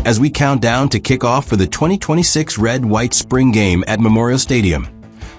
as we count down to kick off for the 2026 Red-White Spring Game at Memorial Stadium.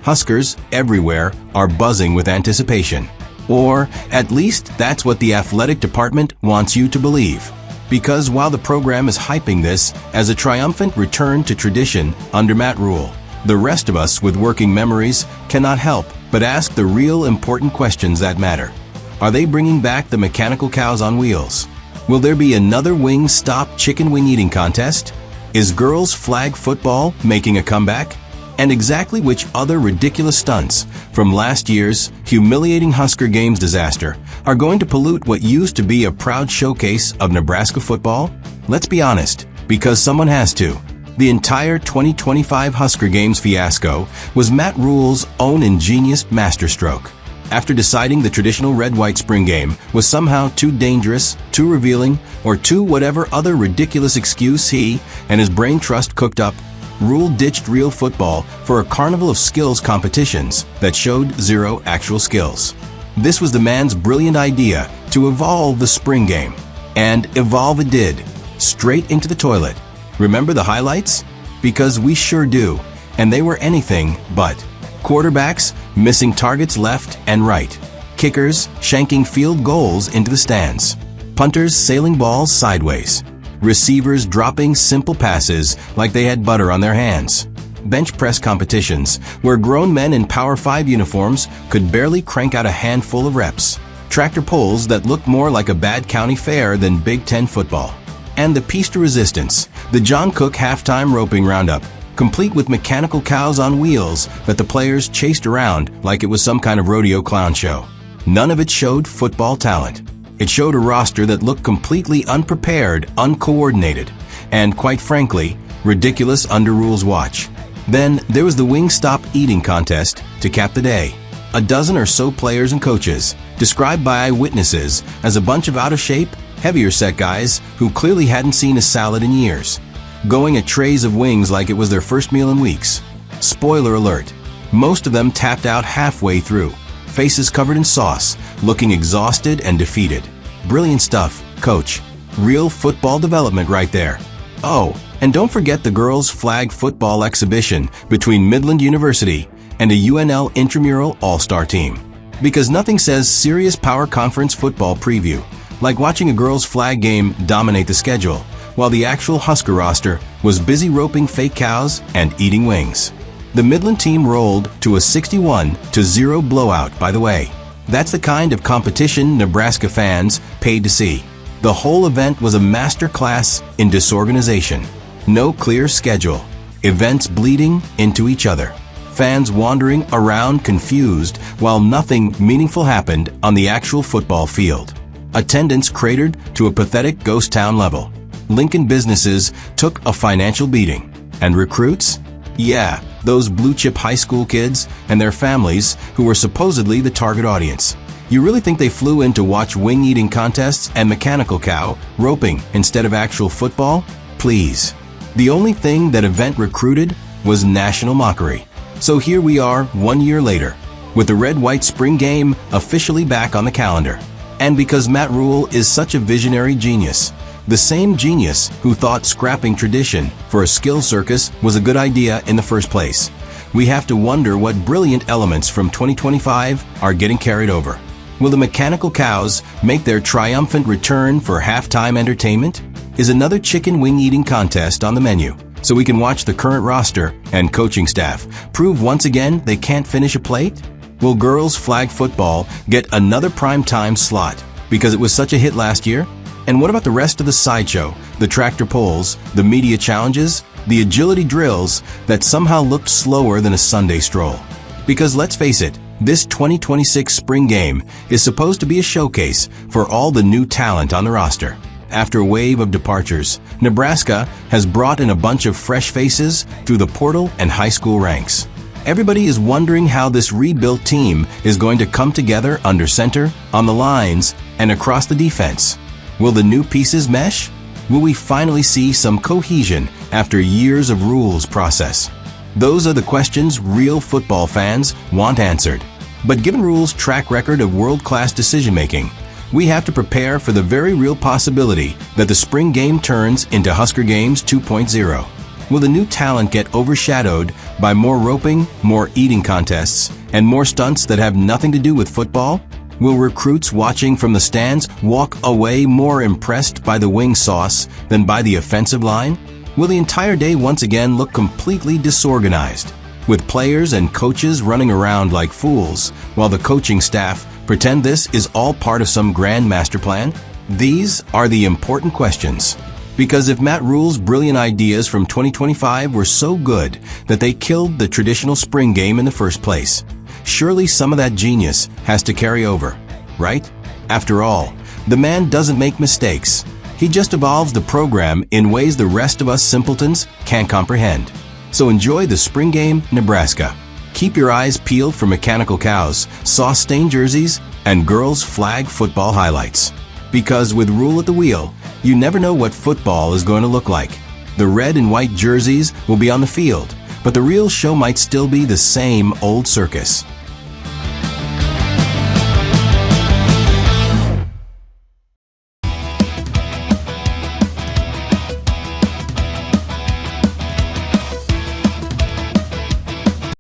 Huskers everywhere are buzzing with anticipation. Or, at least, that's what the athletic department wants you to believe. Because while the program is hyping this as a triumphant return to tradition under Matt Rhule, the rest of us with working memories cannot help but ask the real important questions that matter. Are they bringing back the mechanical cows on wheels? Will there be another Wingstop chicken wing eating contest? Is girls flag football making a comeback? And exactly which other ridiculous stunts from last year's humiliating Husker Games disaster are going to pollute what used to be a proud showcase of Nebraska football? Let's be honest, because someone has to. The entire 2025 Husker Games fiasco was Matt Rhule's own ingenious masterstroke. After deciding the traditional red-white spring game was somehow too dangerous, too revealing, or too whatever other ridiculous excuse he and his brain trust cooked up, Rhule ditched real football for a carnival of skills competitions that showed zero actual skills. This was the man's brilliant idea to evolve the spring game. And evolve it did. Straight into the toilet. Remember the highlights? Because we sure do. And they were anything but. Quarterbacks missing targets left and right. Kickers shanking field goals into the stands. Punters sailing balls sideways. Receivers dropping simple passes like they had butter on their hands. Bench press competitions where grown men in Power 5 uniforms could barely crank out a handful of reps. Tractor pulls that looked more like a bad county fair than Big Ten football. And the piece de resistance, the John Cook halftime roping roundup, complete with mechanical cows on wheels that the players chased around like it was some kind of rodeo clown show. None of it showed football talent. It showed a roster that looked completely unprepared, uncoordinated, and quite frankly, ridiculous under Rhule's watch. Then there was the Wingstop eating contest to cap the day. A dozen or so players and coaches, described by eyewitnesses as a bunch of out-of-shape, heavier-set guys who clearly hadn't seen a salad in years, going at trays of wings like it was their first meal in weeks. Spoiler alert, most of them tapped out halfway through, faces covered in sauce, looking exhausted and defeated. Brilliant stuff, coach. Real football development right there. Oh, and don't forget the girls' flag football exhibition between Midland University and a UNL intramural all-star team. Because nothing says serious power conference football preview like watching a girls' flag game dominate the schedule, while the actual Husker roster was busy roping fake cows and eating wings. The Midland team rolled to a 61-0 blowout, by the way. That's the kind of competition Nebraska fans paid to see. The whole event was a master class in disorganization. No clear schedule. Events bleeding into each other. Fans wandering around confused while nothing meaningful happened on the actual football field. Attendance cratered to a pathetic ghost town level. Lincoln businesses took a financial beating. And recruits? Yeah, those blue-chip high school kids and their families who were supposedly the target audience. You really think they flew in to watch wing-eating contests and mechanical cow roping instead of actual football? Please. The only thing that event recruited was national mockery. So here we are 1 year later, with the red-white spring game officially back on the calendar. And because Matt Rhule is such a visionary genius, the same genius who thought scrapping tradition for a skill circus was a good idea in the first place, we have to wonder what brilliant elements from 2025 are getting carried over. Will the mechanical cows make their triumphant return for halftime entertainment? Is another chicken wing eating contest on the menu, so we can watch the current roster and coaching staff prove once again they can't finish a plate? Will girls flag football get another primetime slot because it was such a hit last year? And what about the rest of the sideshow, the tractor pulls, the media challenges, the agility drills that somehow looked slower than a Sunday stroll? Because let's face it, this 2026 spring game is supposed to be a showcase for all the new talent on the roster. After a wave of departures, Nebraska has brought in a bunch of fresh faces through the portal and high school ranks. Everybody is wondering how this rebuilt team is going to come together under center, on the lines, and across the defense. Will the new pieces mesh? Will we finally see some cohesion after years of Rhule's process? Those are the questions real football fans want answered. But given Rhule's track record of world-class decision-making, we have to prepare for the very real possibility that the spring game turns into Husker Games 2.0. Will the new talent get overshadowed by more roping, more eating contests, and more stunts that have nothing to do with football? Will recruits watching from the stands walk away more impressed by the wing sauce than by the offensive line? Will the entire day once again look completely disorganized, with players and coaches running around like fools, while the coaching staff pretend this is all part of some grand master plan? These are the important questions. Because if Matt Rhule's brilliant ideas from 2025 were so good that they killed the traditional spring game in the first place, surely some of that genius has to carry over, right? After all, the man doesn't make mistakes. He just evolves the program in ways the rest of us simpletons can't comprehend. So enjoy the spring game, Nebraska. Keep your eyes peeled for mechanical cows, sauce-stained jerseys, and girls' flag football highlights. Because with Rhule at the wheel, you never know what football is going to look like. The red and white jerseys will be on the field, but the real show might still be the same old circus.